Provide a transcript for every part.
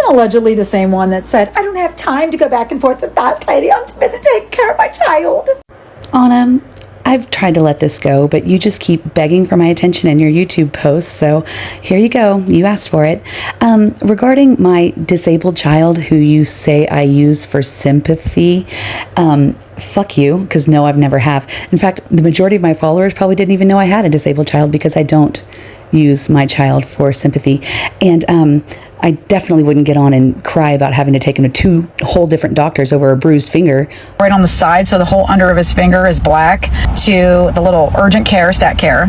allegedly the same one that said, I don't have time to go back and forth with Boss Lady. I'm too busy taking care of my child. Anna, I've tried to let this go, but you just keep begging for my attention in your YouTube posts, so here you go. You asked for it. Regarding my disabled child who you say I use for sympathy, fuck you, because no, I've never have. In fact, the majority of my followers probably didn't even know I had a disabled child because I don't use my child for sympathy. And I definitely wouldn't get on and cry about having to take him to 2 whole different doctors over a bruised finger. Right on the side, so the whole under of his finger is black, to the little urgent care, stat care.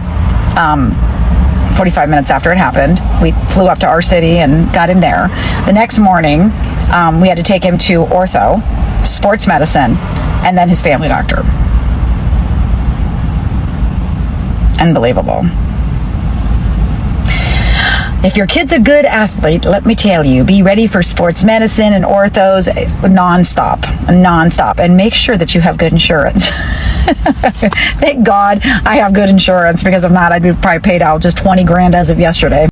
45 minutes after it happened, we flew up to our city and got him there. The next morning, we had to take him to ortho, sports medicine, and then his family doctor. Unbelievable. If your kid's a good athlete, let me tell you, be ready for sports medicine and orthos nonstop, and make sure that you have good insurance. Thank God I have good insurance, because if not, I'd be probably paid out just 20 grand as of yesterday.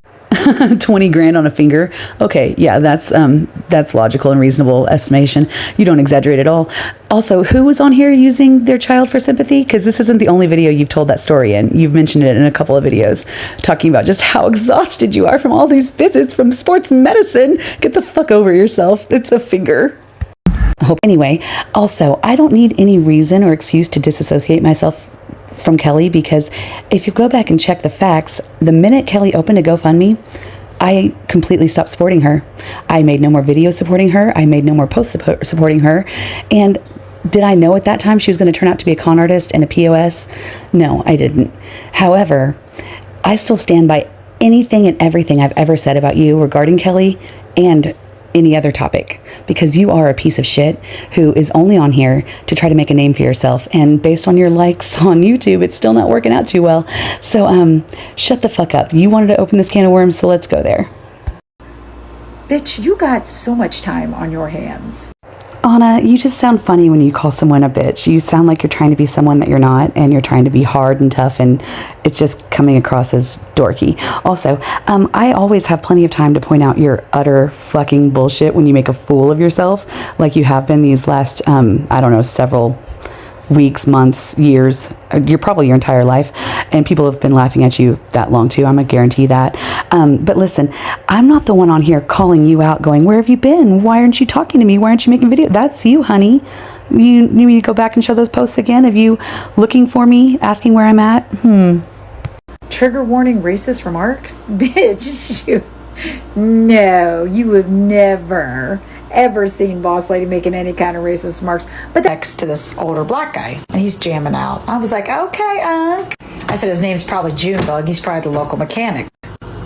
20 grand on a finger. Okay, yeah, that's logical and reasonable estimation. You don't exaggerate at all. Also, who was on here using their child for sympathy? Because this isn't the only video you've told that story in. You've mentioned it in a couple of videos, talking about just how exhausted you are from all these visits from sports medicine. Get the fuck over yourself. It's a finger. Anyway, also, I don't need any reason or excuse to disassociate myself from Kelly, because if you go back and check the facts, the minute Kelly opened a GoFundMe, I completely stopped supporting her. I made no more videos supporting her. I made no more posts supporting her. And did I know at that time she was going to turn out to be a con artist and a POS? No, I didn't. However, I still stand by anything and everything I've ever said about you regarding Kelly and any other topic, because you are a piece of shit who is only on here to try to make a name for yourself, and based on your likes on YouTube, it's still not working out too well. So shut the fuck up. You wanted to open this can of worms, so let's go there. Bitch, you got so much time on your hands. Anna, you just sound funny when you call someone a bitch. You sound like you're trying to be someone that you're not, and you're trying to be hard and tough, and it's just coming across as dorky. Also, I always have plenty of time to point out your utter fucking bullshit when you make a fool of yourself, like you have been these last, I don't know, several weeks, months, years, you're probably your entire life, and people have been laughing at you that long too. I'm gonna guarantee that. But listen, I'm not the one on here calling you out going, where have you been? Why aren't you talking to me? Why aren't you making videos? That's you, honey. You need me to go back and show those posts again of you looking for me, asking where I'm at? Trigger warning, racist remarks? Bitch, no, you have never ever seen Boss Lady making any kind of racist remarks. But next to this older black guy, and he's jamming out. I was like, okay, I said his name's probably Junebug. He's probably the local mechanic.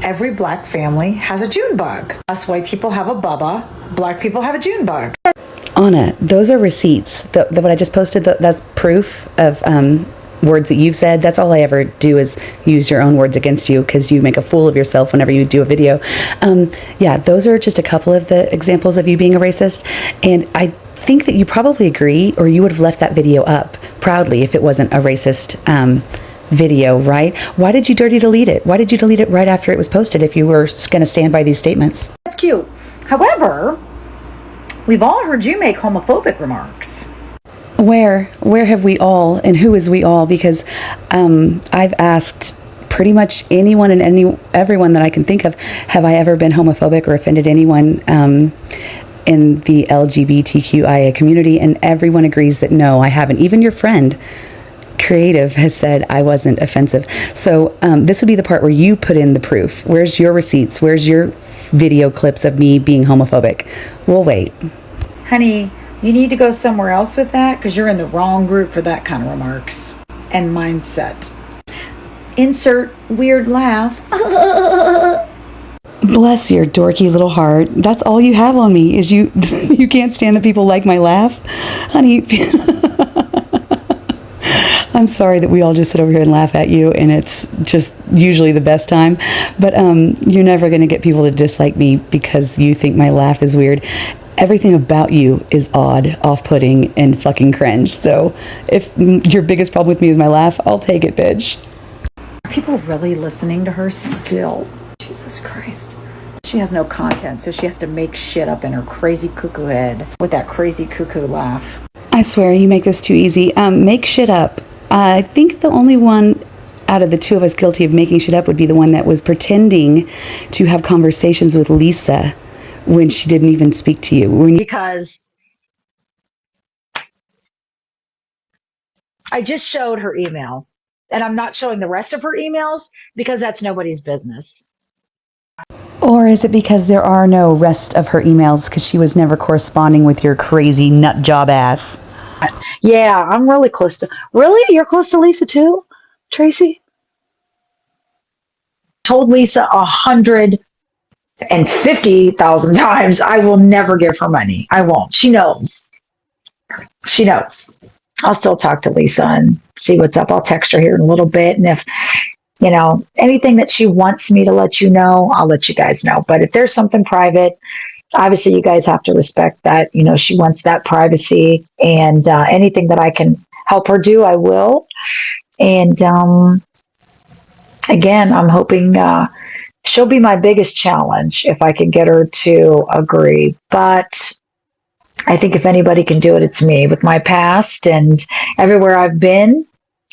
Every black family has a Junebug. Us white people have a Bubba. Black people have a Junebug. Anna, those are receipts. What I just posted, that's proof of words that you've said. That's all I ever do is use your own words against you, because you make a fool of yourself whenever you do a video. Yeah, those are just a couple of the examples of you being a racist, and I think that you probably agree, or you would have left that video up proudly if it wasn't a racist video, right? Why did you dirty delete it? Why did you delete it right after it was posted if you were going to stand by these statements? That's cute. However, we've all heard you make homophobic remarks. Where have we all, and who is we all? Because I've asked pretty much anyone and everyone that I can think of, have I ever been homophobic or offended anyone in the LGBTQIA community? And everyone agrees that no, I haven't. Even your friend Creative has said I wasn't offensive. So this would be the part where you put in the proof. Where's your receipts? Where's your video clips of me being homophobic? We'll wait. Honey, you need to go somewhere else with that, because you're in the wrong group for that kind of remarks and mindset. Insert weird laugh. Bless your dorky little heart. That's all you have on me is you. You can't stand that people like my laugh, honey. I'm sorry that we all just sit over here and laugh at you, and it's just usually the best time. But you're never going to get people to dislike me because you think my laugh is weird. Everything about you is odd, off-putting, and fucking cringe. So if your biggest problem with me is my laugh, I'll take it, bitch. Are people really listening to her still? Jesus Christ. She has no content, so she has to make shit up in her crazy cuckoo head with that crazy cuckoo laugh. I swear, you make this too easy. Make shit up. I think the only one out of the two of us guilty of making shit up would be the one that was pretending to have conversations with Lisa when she didn't even speak to you. Because I just showed her email, and I'm not showing the rest of her emails because that's nobody's business. Or is it because there are no rest of her emails because she was never corresponding with your crazy nut job ass? Yeah, I'm really close to... Really? You're close to Lisa too, Tracy? Told Lisa 150,000 times I will never give her money. I won't. She knows. She knows. I'll still talk to Lisa and see what's up. I'll text her here in a little bit. And if, anything that she wants me to let you know, I'll let you guys know. But if there's something private, obviously you guys have to respect that. She wants that privacy, and anything that I can help her do, I will. And again, I'm hoping she'll be my biggest challenge if I can get her to agree. But I think if anybody can do it, it's me. With my past and everywhere I've been,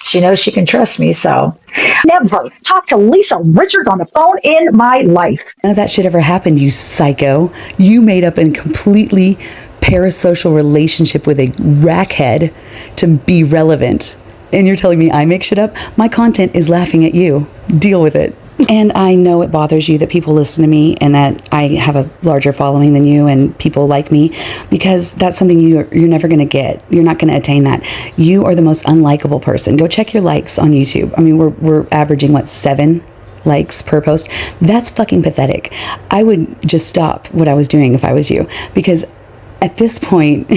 she knows she can trust me. So never talk to Lisa Richards on the phone in my life. None of that shit ever happened, you psycho. You made up a completely parasocial relationship with a rackhead to be relevant. And you're telling me I make shit up? My content is laughing at you. Deal with it. And I know it bothers you that people listen to me and that I have a larger following than you and people like me, because that's something you're never going to get. You're not going to attain that. You are the most unlikable person. Go check your likes on YouTube. I mean, we're averaging, 7 likes per post? That's fucking pathetic. I would just stop what I was doing if I was you, because at this point,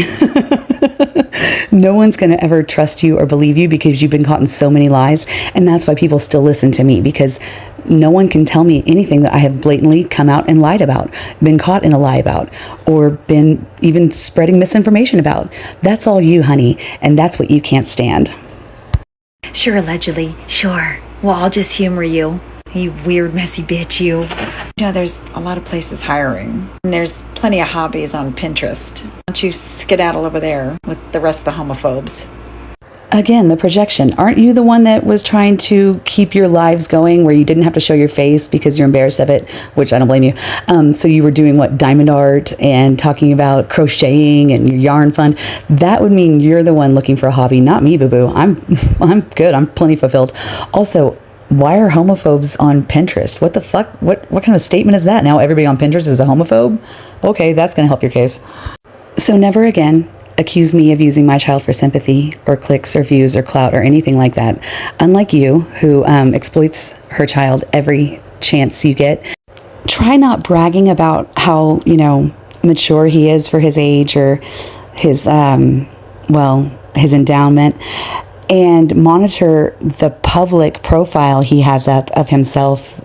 no one's going to ever trust you or believe you because you've been caught in so many lies. And that's why people still listen to me, because no one can tell me anything that I have blatantly come out and lied about, been caught in a lie about, or been even spreading misinformation about. That's all you, honey. And that's what you can't stand. Sure, allegedly. Sure. Well, I'll just humor you. You weird, messy bitch, you. There's a lot of places hiring. And there's plenty of hobbies on Pinterest. Why don't you skedaddle over there with the rest of the homophobes? Again, the projection. Aren't you the one that was trying to keep your lives going where you didn't have to show your face because you're embarrassed of it, which I don't blame you. So you were doing diamond art and talking about crocheting and your yarn fun. That would mean you're the one looking for a hobby, not me, boo-boo. I'm good. I'm plenty fulfilled. Also, why are homophobes on Pinterest? What the fuck? What kind of statement is that? Now everybody on Pinterest is a homophobe? Okay, that's going to help your case. So never again accuse me of using my child for sympathy or clicks or views or clout or anything like that. Unlike you, who exploits her child every chance you get. Try not bragging about how, mature he is for his age or his, his endowment. And monitor the public profile he has up of himself,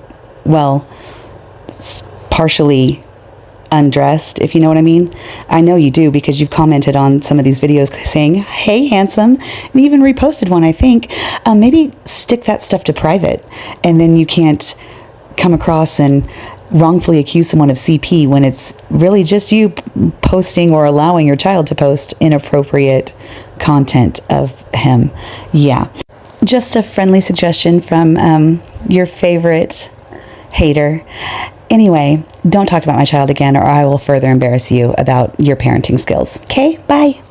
partially undressed, if you know what I mean. I know you do, because you've commented on some of these videos saying, hey, handsome, and even reposted one, I think. Maybe stick that stuff to private, and then you can't come across and wrongfully accuse someone of CP when it's really just you posting or allowing your child to post inappropriate content of him. Yeah. Just a friendly suggestion from your favorite hater. Anyway, don't talk about my child again, or I will further embarrass you about your parenting skills. Okay? Bye.